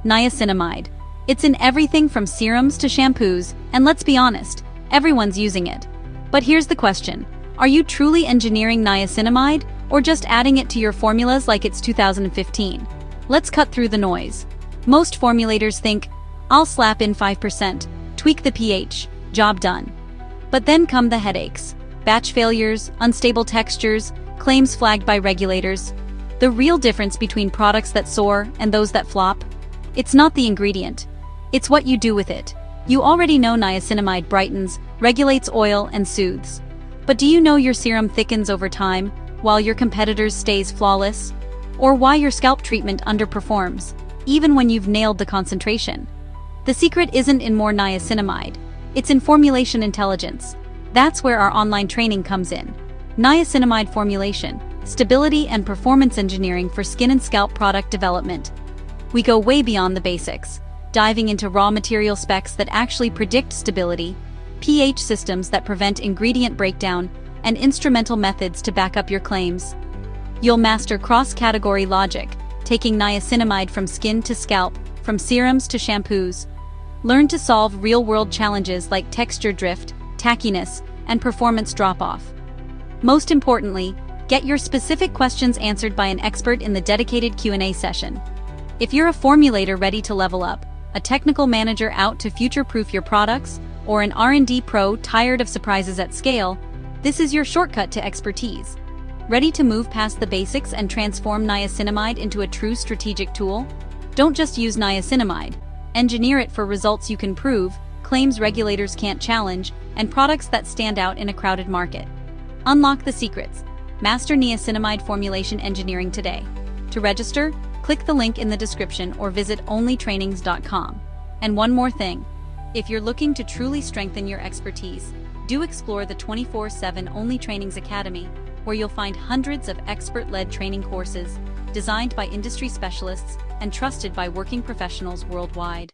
Niacinamide. It's in everything from serums to shampoos, and let's be honest, everyone's using it. But here's the question. Are you truly engineering niacinamide, or just adding it to your formulas like it's 2015? Let's cut through the noise. Most formulators think, I'll slap in 5%, tweak the pH, job done. But then come the headaches. Batch failures, unstable textures, claims flagged by regulators. The real difference between products that soar and those that flop? It's not the ingredient. It's what you do with it. You already know niacinamide brightens, regulates oil, and soothes. But do you know your serum thickens over time, while your competitor's stays flawless? Or why your scalp treatment underperforms, even when you've nailed the concentration? The secret isn't in more niacinamide. It's in formulation intelligence. That's where our online training comes in. Niacinamide Formulation, Stability and Performance Engineering for Skin and Scalp Product Development. We go way beyond the basics, diving into raw material specs that actually predict stability, pH systems that prevent ingredient breakdown, and instrumental methods to back up your claims. You'll master cross-category logic, taking niacinamide from skin to scalp, from serums to shampoos. Learn to solve real-world challenges like texture drift, tackiness, and performance drop-off. Most importantly, get your specific questions answered by an expert in the dedicated Q&A session. If you're a formulator ready to level up, a technical manager out to future-proof your products, or an R&D pro tired of surprises at scale, this is your shortcut to expertise. Ready to move past the basics and transform niacinamide into a true strategic tool? Don't just use niacinamide. Engineer it for results you can prove, claims regulators can't challenge, and products that stand out in a crowded market. Unlock the secrets. Master niacinamide formulation engineering today. To register, click the link in the description or visit OnlyTRAININGS.com. And one more thing. If you're looking to truly strengthen your expertise, do explore the 24/7 OnlyTRAININGS Academy, where you'll find hundreds of expert-led training courses designed by industry specialists and trusted by working professionals worldwide.